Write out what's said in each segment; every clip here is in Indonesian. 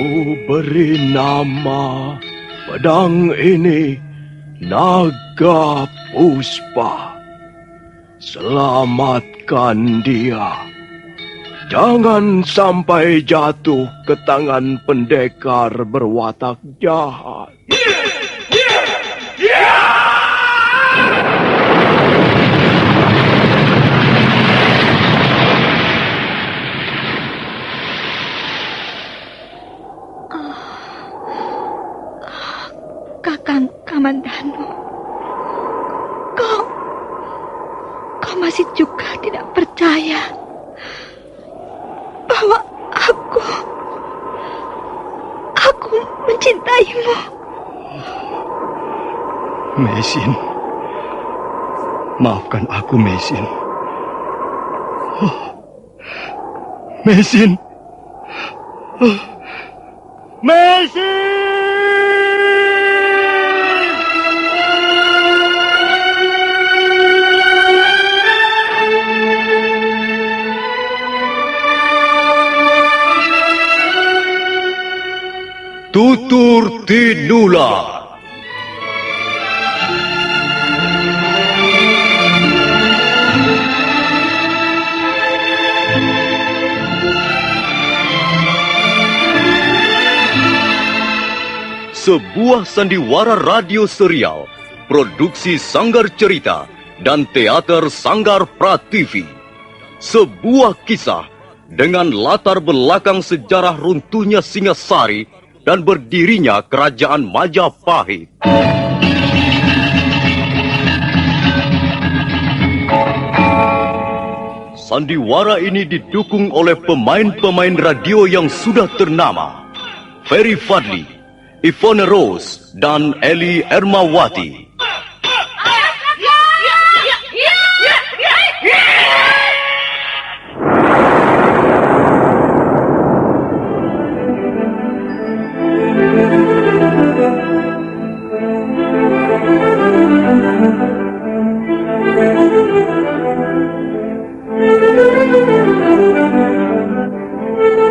Ku beri nama pedang ini Naga Puspa. Selamatkan dia. Jangan sampai jatuh ke tangan pendekar berwatak jahat. Kakang Kamandanu, kau masih juga tidak percaya bahwa aku mencintaimu. Meisin, maafkan aku, Meisin. Meisin. Meisin! Tutur Tinula. Sebuah sandiwara radio serial, produksi Sanggar Cerita dan Teater Sanggar Prativi. Sebuah kisah dengan latar belakang sejarah runtuhnya Singasari dan berdirinya Kerajaan Majapahit. Sandiwara ini didukung oleh pemain-pemain radio yang sudah ternama. Ferry Fadli, Ivone Rose, dan Eli Ermawati.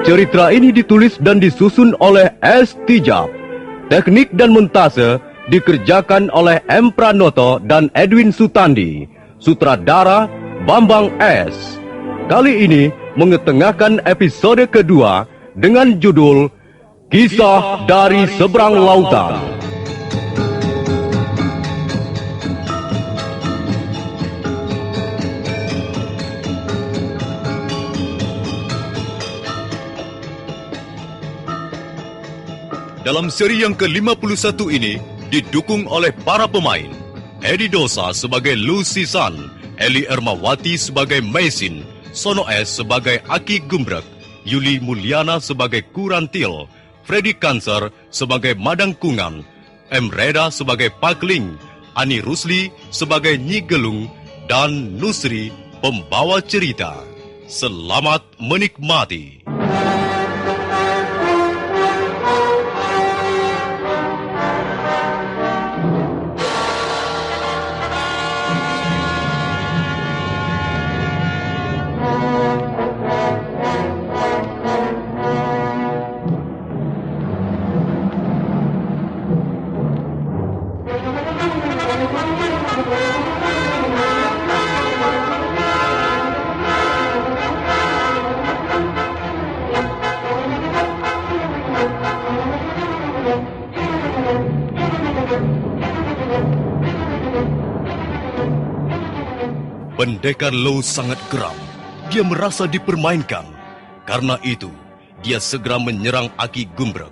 Cerita ini ditulis dan disusun oleh S. Tijab. Teknik dan montase dikerjakan oleh M. Pranoto dan Edwin Sutandi. Sutradara Bambang S. Kali ini mengetengahkan episode kedua dengan judul Kisah dari Seberang Lautan. Dalam seri yang ke-51 ini didukung oleh para pemain. Edi Dosa sebagai Lucy San, Eli Ermawati sebagai Meisin, Sono S sebagai Aki Gumbrek, Yuli Mulyana sebagai Kurantil, Freddy Kanser sebagai Madang Kungan, M. Reda sebagai Pakling, Ani Rusli sebagai Nyi Gelung, dan Nusri pembawa cerita. Selamat menikmati. Pendekar Lo sangat geram. Dia merasa dipermainkan. Karena itu, dia segera menyerang Aki Gumbrek.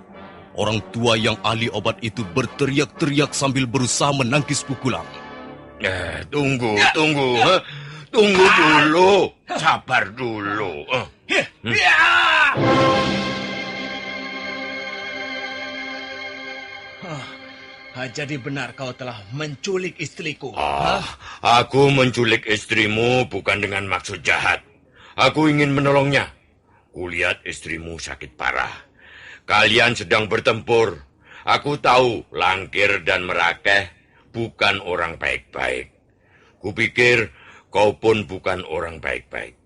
Orang tua yang ahli obat itu berteriak-teriak sambil berusaha menangkis pukulan. Tunggu. Tunggu dulu. Sabar dulu. Jadi benar kau telah menculik istriku. Aku menculik istrimu bukan dengan maksud jahat. Aku ingin menolongnya. Kulihat istrimu sakit parah. Kalian sedang bertempur. Aku tahu Langkir dan Merakeh bukan orang baik-baik. Kupikir kau pun bukan orang baik-baik.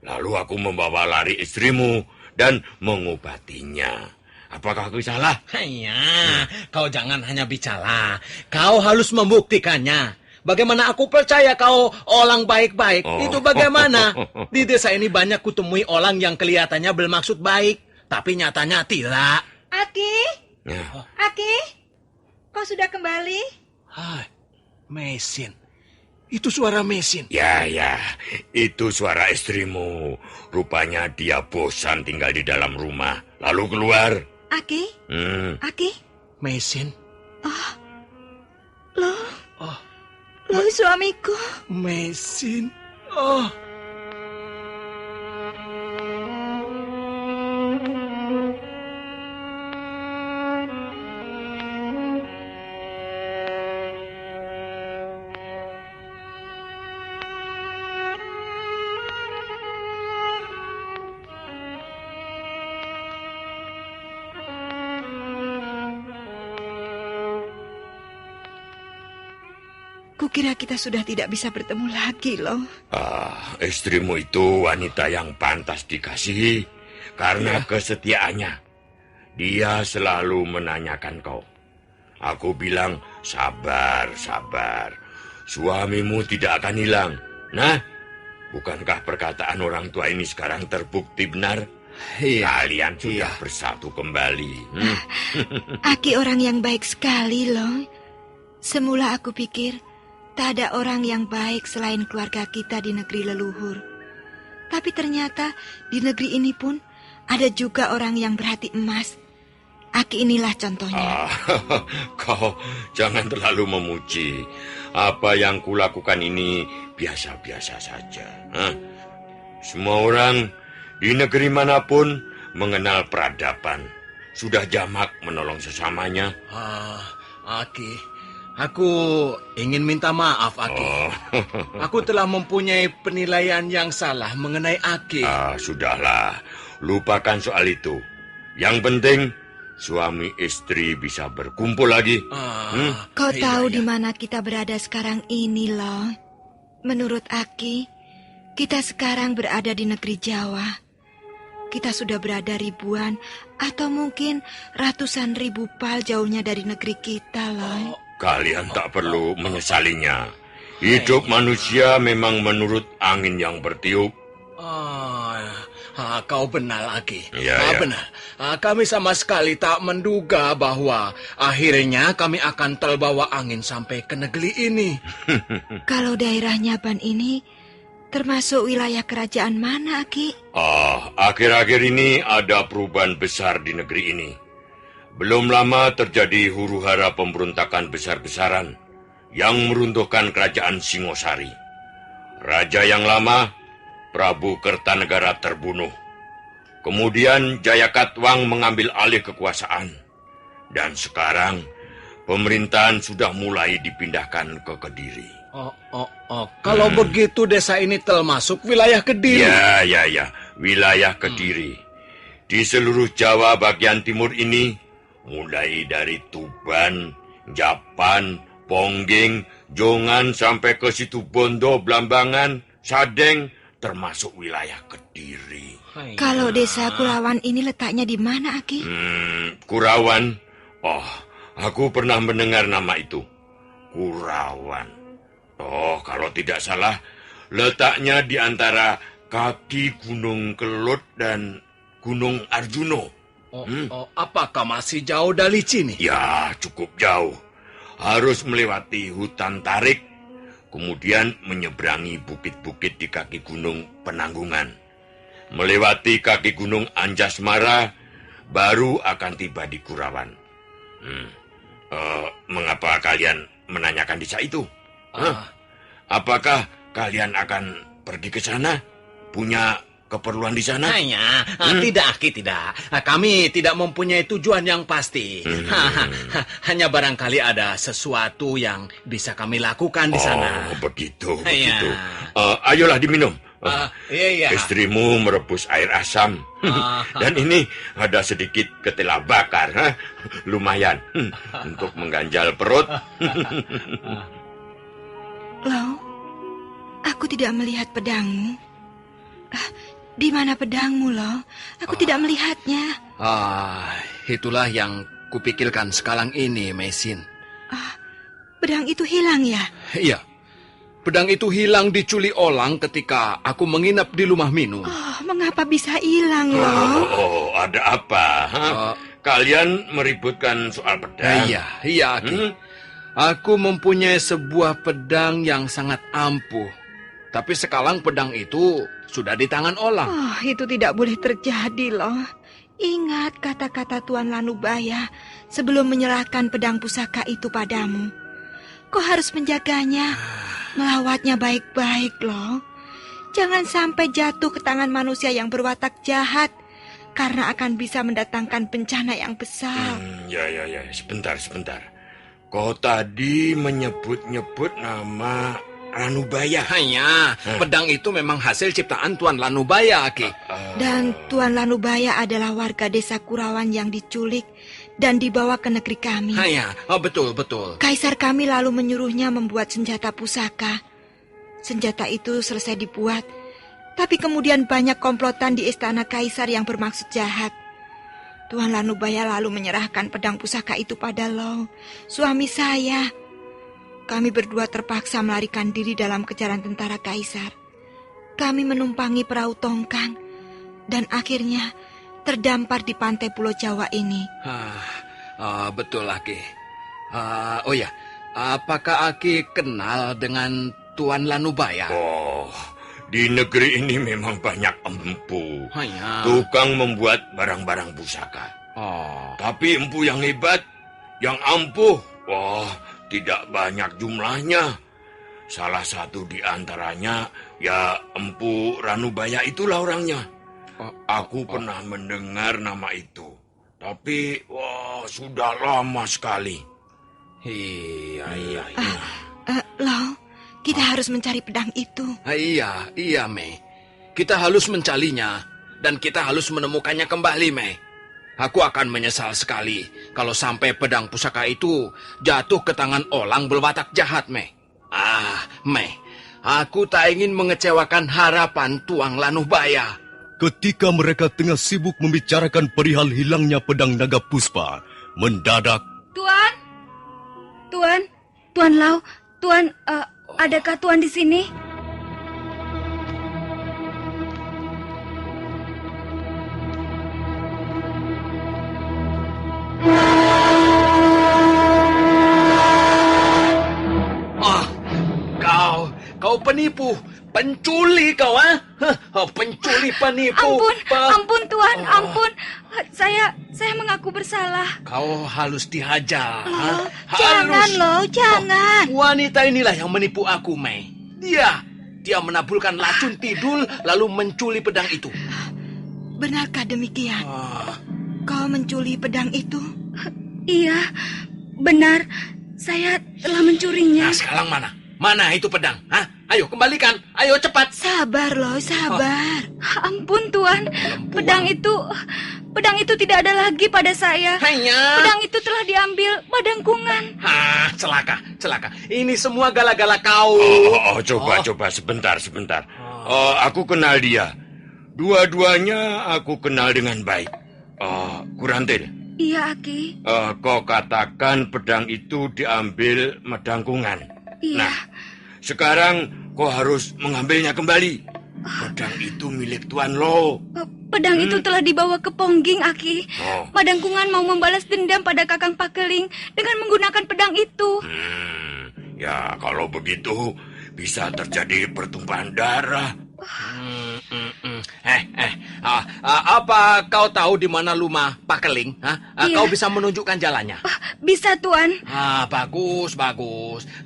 Lalu aku membawa lari istrimu dan mengobatinya. Apakah aku salah? Hanya, kau jangan hanya bicara. Kau harus membuktikannya. Bagaimana aku percaya kau orang baik-baik? Itu bagaimana? Di desa ini banyak kutemui orang yang kelihatannya bermaksud baik, tapi nyatanya tidak. Aki, Ya. Aki, kau sudah kembali? Hai, mesin. Itu suara mesin. Ya, itu suara istrimu. Rupanya dia bosan tinggal di dalam rumah. Lalu keluar. Aki, Aki, Mesin. loh, Oh, loh suamiku. mesin. Oh. Kukira kita sudah tidak bisa bertemu lagi loh. Istrimu itu wanita yang pantas dikasihi karena kesetiaannya. Dia selalu menanyakan kau. Aku bilang, sabar. Suamimu tidak akan hilang. Nah, bukankah perkataan orang tua ini sekarang terbukti benar? Iya. Kalian sudah bersatu kembali. Aki orang yang baik sekali loh. Semula aku pikir tak ada orang yang baik selain keluarga kita di negeri leluhur. Tapi ternyata di negeri ini pun ada juga orang yang berhati emas. Aki inilah contohnya. Kau jangan terlalu memuji. Apa yang kulakukan ini biasa-biasa saja. Semua orang di negeri manapun mengenal peradaban. Sudah jamak menolong sesamanya. Aki, aku ingin minta maaf, Aki. Aku telah mempunyai penilaian yang salah mengenai Aki. Sudahlah, lupakan soal itu. Yang penting suami istri bisa berkumpul lagi. Kau Iya, tahu iya. di mana kita berada sekarang ini loh. Menurut Aki, kita sekarang berada di negeri Jawa. Kita sudah berada ribuan atau mungkin ratusan ribu pal jauhnya dari negeri kita loh. Kalian tak perlu menyesalinya. Hidup manusia memang menurut angin yang bertiup. Kau benar, Aki. Iya. Benar. Kami sama sekali tak menduga bahwa akhirnya kami akan terbawa angin sampai ke negeri ini. Kalau daerah Nyaban ini termasuk wilayah kerajaan mana, Aki? Akhir-akhir ini ada perubahan besar di negeri ini. Belum lama terjadi huru-hara pemberontakan besar-besaran yang meruntuhkan kerajaan Singosari. Raja yang lama, Prabu Kertanegara, terbunuh. Kemudian Jayakatwang mengambil alih kekuasaan. Dan sekarang pemerintahan sudah mulai dipindahkan ke Kediri. Kalau begitu desa ini termasuk wilayah Kediri. Ya, wilayah Kediri. Di seluruh Jawa bagian timur ini, mulai dari Tuban, Japan, Pongging, Jongan sampai ke Situbondo, Blambangan, Sadeng, termasuk wilayah Kediri. Kalau desa Kurawan ini letaknya di mana, Aki? Kurawan? Aku pernah mendengar nama itu. Kurawan. Kalau tidak salah, letaknya di antara kaki Gunung Kelut dan Gunung Arjuno. Apakah masih jauh dari sini? Ya, cukup jauh. Harus melewati hutan tarik, kemudian menyeberangi bukit-bukit di kaki Gunung Penanggungan. Melewati kaki Gunung Anjasmara, baru akan tiba di Kurawan. Mengapa kalian menanyakan desa itu? Apakah kalian akan pergi ke sana? Punya keperluan di sana? Tidak, Aki, tidak. Kami tidak mempunyai tujuan yang pasti. Hanya barangkali ada sesuatu yang bisa kami lakukan di sana. Begitu. Iya. Ayolah diminum. Iya. Istrimu merebus air asam. Dan ini ada sedikit ketela bakar. Lumayan untuk mengganjal perut. Loh, aku tidak melihat pedangmu. Di mana pedangmu, loh? Aku tidak melihatnya. itulah yang kupikirkan sekarang ini, Mesin. Pedang itu hilang ya? Iya, pedang itu hilang diculik orang ketika aku menginap di rumah Minu. Oh, mengapa bisa hilang loh? Oh, ada apa? Kalian meributkan soal pedang? Iya, Ki. Aku mempunyai sebuah pedang yang sangat ampuh. Tapi sekarang pedang itu sudah di tangan orang. Oh, itu tidak boleh terjadi loh. Ingat kata-kata Tuan Lanubaya sebelum menyerahkan pedang pusaka itu padamu. Kau harus menjaganya, melawatnya baik-baik loh. Jangan sampai jatuh ke tangan manusia yang berwatak jahat, karena akan bisa mendatangkan bencana yang besar. Ya, sebentar. Kau tadi menyebut-nyebut nama Lanubaya. Hanya, pedang itu memang hasil ciptaan Tuan Lanubaya, Ki. Dan Tuan Lanubaya adalah warga desa Kurawan yang diculik dan dibawa ke negeri kami. Hanya, betul. Kaisar kami lalu menyuruhnya membuat senjata pusaka. Senjata itu selesai dibuat, tapi kemudian banyak komplotan di istana kaisar yang bermaksud jahat. Tuan Lanubaya lalu menyerahkan pedang pusaka itu pada Lo, suami saya. Kami berdua terpaksa melarikan diri dalam kejaran tentara kaisar. Kami menumpangi perahu tongkang dan akhirnya terdampar di pantai Pulau Jawa ini. Betul, Aki. Oh ya, apakah Aki kenal dengan Tuan Lanubaya? Oh, di negeri ini memang banyak empu. Tukang membuat barang-barang pusaka. Tapi empu yang hebat, yang ampuh, tidak banyak jumlahnya. Salah satu di antaranya, ya Empu Ranubaya itulah orangnya. Aku pernah mendengar nama itu. Tapi, sudah lama sekali. Iya. Lo, kita harus mencari pedang itu. Iya, Mei. Kita harus mencarinya, dan kita harus menemukannya kembali, Mei. Aku akan menyesal sekali kalau sampai pedang pusaka itu jatuh ke tangan orang berwatak jahat, Mei. Mei, aku tak ingin mengecewakan harapan Tuan Lanubaya. Ketika mereka tengah sibuk membicarakan perihal hilangnya pedang naga puspa, mendadak... Tuan Lau, adakah Tuan di sini? Kau penipu, pencuri kau, pencuri, penipu. Ampun Tuan, ampun. Saya mengaku bersalah. Kau halus dihajar. Jangan. Wanita inilah yang menipu aku, Mei. Dia menaburkan racun tidur lalu mencuri pedang itu. Benarkah demikian? Kau mencuri pedang itu? Iya, benar. Saya telah mencurinya. Nah, sekarang mana? Mana itu pedang? Ayo kembalikan. Ayo cepat. Sabar loh, sabar. Ampun Tuan. Pedang itu tidak ada lagi pada saya. Pedang itu telah diambil Madangkungan. Celaka. Ini semua gala-gala kau. Coba sebentar. Aku kenal dia. Dua-duanya aku kenal dengan baik. Kurantil. Iya, Aki. Kau katakan pedang itu diambil Madangkungan. Iya. Nah, sekarang kau harus mengambilnya kembali. Pedang itu milik Tuan Lo. Pedang itu telah dibawa ke Pongging, Aki. Madangkungan mau membalas dendam pada Kakang Pakeling dengan menggunakan pedang itu. Ya, kalau begitu bisa terjadi pertumpahan darah. Apa kau tahu di mana rumah Pakeling? Iya. Kau bisa menunjukkan jalannya? Bisa, Tuan. Bagus.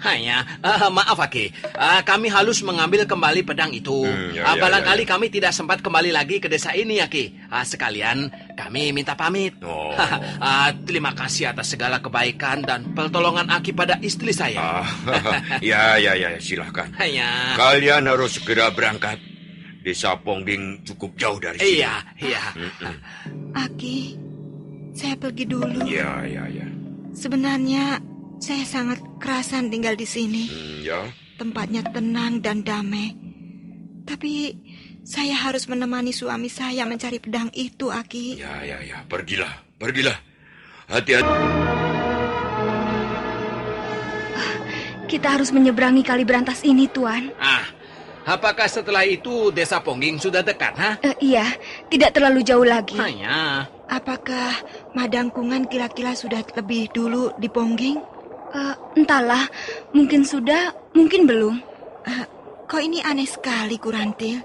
Hanya, maaf, Aki. Kami harus mengambil kembali pedang itu. Barangkali kami tidak sempat kembali lagi ke desa ini, Aki. Sekalian, kami minta pamit. Terima kasih atas segala kebaikan dan pertolongan Aki pada istri saya. Ya, silahkan. Hanya. Kalian harus segera berangkat. Desa Pongging cukup jauh dari sini. Iya. Aki, saya pergi dulu. Iya. Sebenarnya saya sangat kerasan tinggal di sini. Ya. Tempatnya tenang dan damai. Tapi saya harus menemani suami saya mencari pedang itu, Aki. Ya. Pergilah. Hati-hati. Kita harus menyeberangi kali berantas ini, Tuan. Apakah setelah itu desa Pongging sudah dekat, ha? Iya, tidak terlalu jauh lagi. Hanya. Apakah Madangkungan kira-kira sudah lebih dulu di Pongging? Entahlah, mungkin sudah, mungkin belum. Kau ini aneh sekali, Kurantil.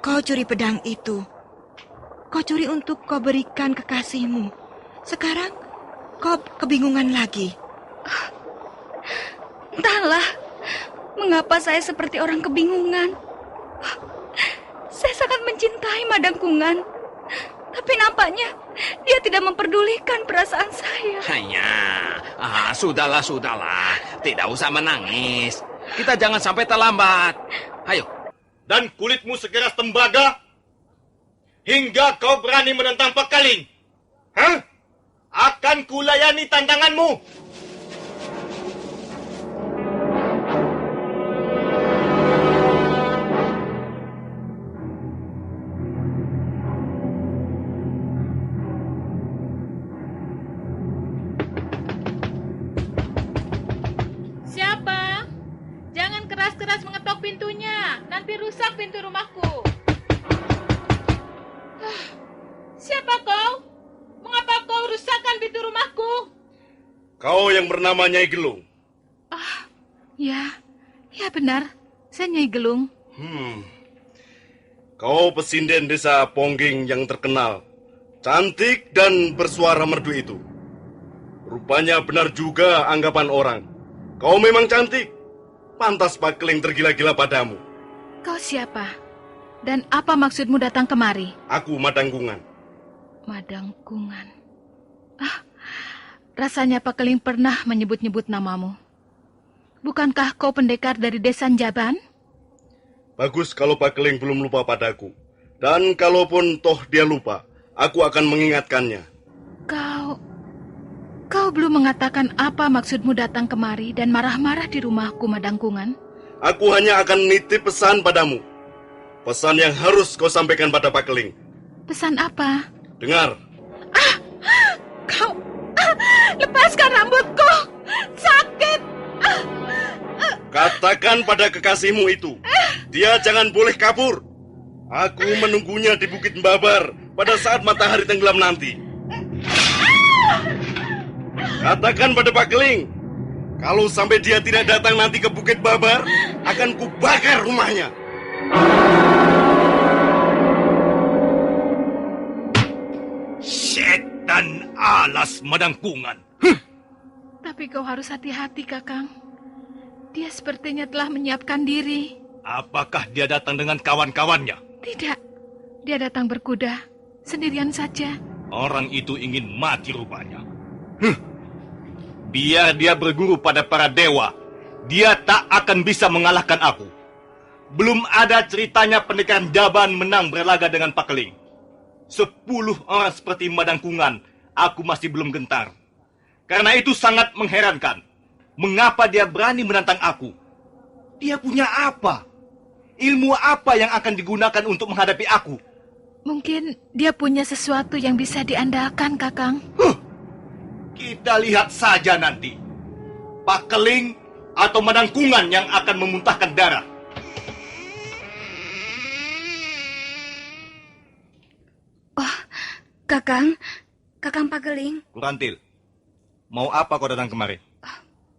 Kau curi pedang itu. Kau curi untuk kau berikan kekasihmu. Sekarang kau kebingungan lagi. Entahlah, mengapa saya seperti orang kebingungan. Saya sangat mencintai Madangkungan. Tapi nampaknya dia tidak memperdulikan perasaan saya. Hanya. Sudahlah. Tidak usah menangis. Kita jangan sampai terlambat. Ayo. Dan kulitmu sekeras tembaga hingga kau berani menentang Pakaling. Hah? Akan kulayani tantanganmu. Siapa? Jangan keras-keras mengetok pintunya. Nanti rusak pintu rumahku. Siapa kau? Mengapa kau rusakkan pintu rumahku? Kau yang bernama Nyai Gelung. Ya benar. Saya Nyai Gelung. Kau pesinden desa Pongging yang terkenal, cantik dan bersuara merdu itu. Rupanya benar juga anggapan orang. Kau memang cantik. Pantas Pakaling tergila-gila padamu. Kau siapa? Dan apa maksudmu datang kemari? Aku Madangkungan. Madangkungan. Rasanya Pakaling pernah menyebut-nyebut namamu. Bukankah kau pendekar dari desa Jaban? Bagus kalau Pakaling belum lupa padaku. Dan kalaupun toh dia lupa, aku akan mengingatkannya. Kau belum mengatakan apa maksudmu datang kemari dan marah-marah di rumahku, Madangkungan. Aku hanya akan nitip pesan padamu. Pesan yang harus kau sampaikan pada Pakaling. Pesan apa? Dengar. Kau lepaskan rambutku. Sakit. Katakan pada kekasihmu itu, dia jangan boleh kabur. Aku menunggunya di Bukit Mbabar pada saat matahari tenggelam nanti. Katakan pada Pakaling, kalau sampai dia tidak datang nanti ke Bukit Babar, akan kubakar rumahnya. Setan alas Madangkungan. Tapi kau harus hati-hati, Kakang. Dia sepertinya telah menyiapkan diri. Apakah dia datang dengan kawan-kawannya? Tidak, dia datang berkuda, sendirian saja. Orang itu ingin mati rupanya. Biar dia berguru pada para dewa, dia tak akan bisa mengalahkan aku. Belum ada ceritanya pendekar Jaban menang berlaga dengan Pakaling. 10 orang seperti Madangkungan, aku masih belum gentar. Karena itu sangat mengherankan. Mengapa dia berani menantang aku? Dia punya apa? Ilmu apa yang akan digunakan untuk menghadapi aku? Mungkin dia punya sesuatu yang bisa diandalkan, Kakang. Kita lihat saja nanti. Pakaling atau Madangkungan yang akan memuntahkan darah. Kakang Pakaling. Kurantil, mau apa kau datang kemari?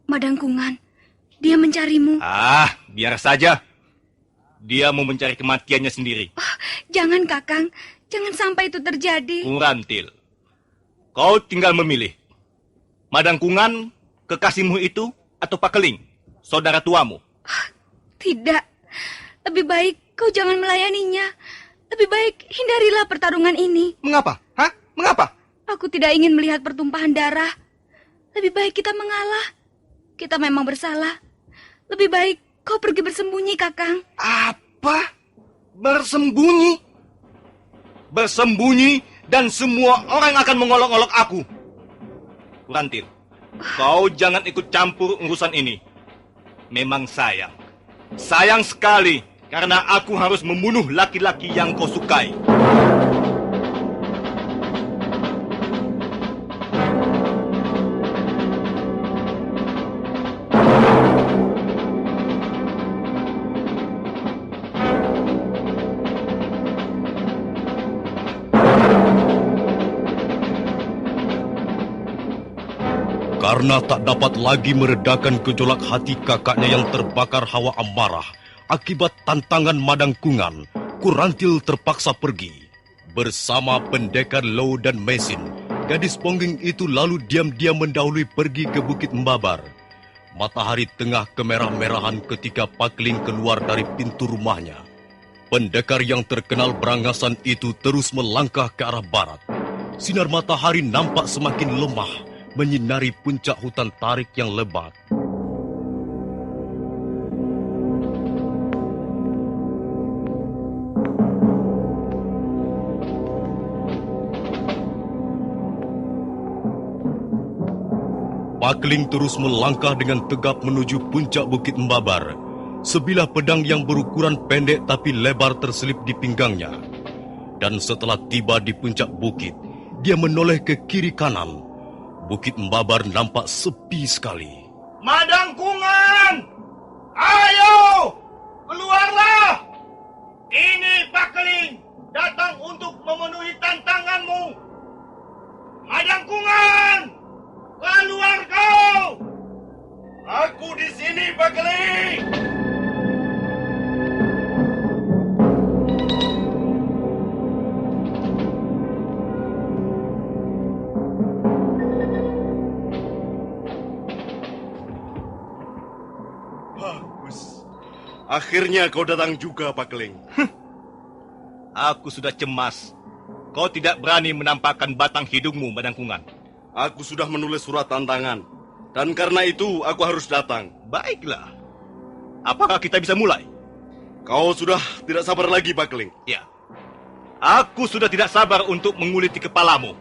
Madangkungan, dia mencarimu. Biar saja. Dia mau mencari kematiannya sendiri. Jangan, Kakang. Jangan sampai itu terjadi. Kurantil, kau tinggal memilih. Madangkungan, kekasihmu itu, atau Pakaling, saudara tuamu? Tidak. Lebih baik kau jangan melayaninya. Lebih baik hindarilah pertarungan ini. Mengapa? Mengapa? Aku tidak ingin melihat pertumpahan darah. Lebih baik kita mengalah. Kita memang bersalah. Lebih baik kau pergi bersembunyi, Kakang. Apa? Bersembunyi? Bersembunyi dan semua orang akan mengolok-olok aku. Kurantil, kau jangan ikut campur urusan ini. Memang sayang. Sayang sekali karena aku harus membunuh laki-laki yang kau sukai. Karena tak dapat lagi meredakan gejolak hati kakaknya yang terbakar hawa amarah akibat tantangan Madangkungan, Kurantil terpaksa pergi. Bersama pendekar Low dan Mesin, gadis Pongging itu lalu diam-diam mendahului pergi ke Bukit Mbabar. Matahari tengah kemerah-merahan ketika Pakling keluar dari pintu rumahnya. Pendekar yang terkenal berangasan itu terus melangkah ke arah barat. Sinar matahari nampak semakin lemah, menyinari puncak hutan tarik yang lebat. Pakling terus melangkah dengan tegap menuju puncak Bukit Mbabar. Sebilah pedang yang berukuran pendek tapi lebar terselip di pinggangnya. Dan setelah tiba di puncak bukit, dia menoleh ke kiri kanan. Bukit Mbabar nampak sepi sekali. Madangkungan! Ayo! Keluarlah! Ini Pakling datang untuk memenuhi tantanganmu. Madangkungan! Keluar kau! Aku di sini, Pakling! Akhirnya kau datang juga, Pakling. Aku sudah cemas. Kau tidak berani menampakkan batang hidungmu, Madangkungan. Aku sudah menulis surat tantangan. Dan karena itu, aku harus datang. Baiklah. Apakah kita bisa mulai? Kau sudah tidak sabar lagi, Pakling. Ya. Aku sudah tidak sabar untuk menguliti kepalamu.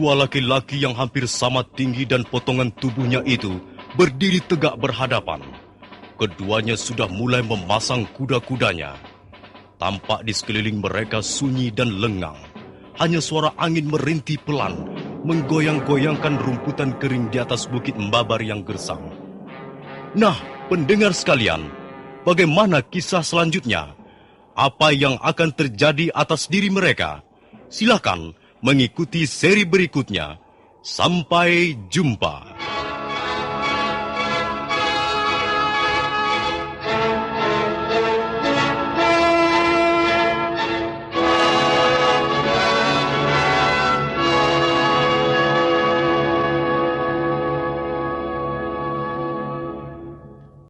Dua laki-laki yang hampir sama tinggi dan potongan tubuhnya itu berdiri tegak berhadapan. Keduanya sudah mulai memasang kuda-kudanya. Tampak di sekeliling mereka sunyi dan lengang. Hanya suara angin merintih pelan, menggoyang-goyangkan rumputan kering di atas Bukit Mbabar yang gersang. Nah, pendengar sekalian, bagaimana kisah selanjutnya? Apa yang akan terjadi atas diri mereka? Silakan mengikuti seri berikutnya. Sampai jumpa.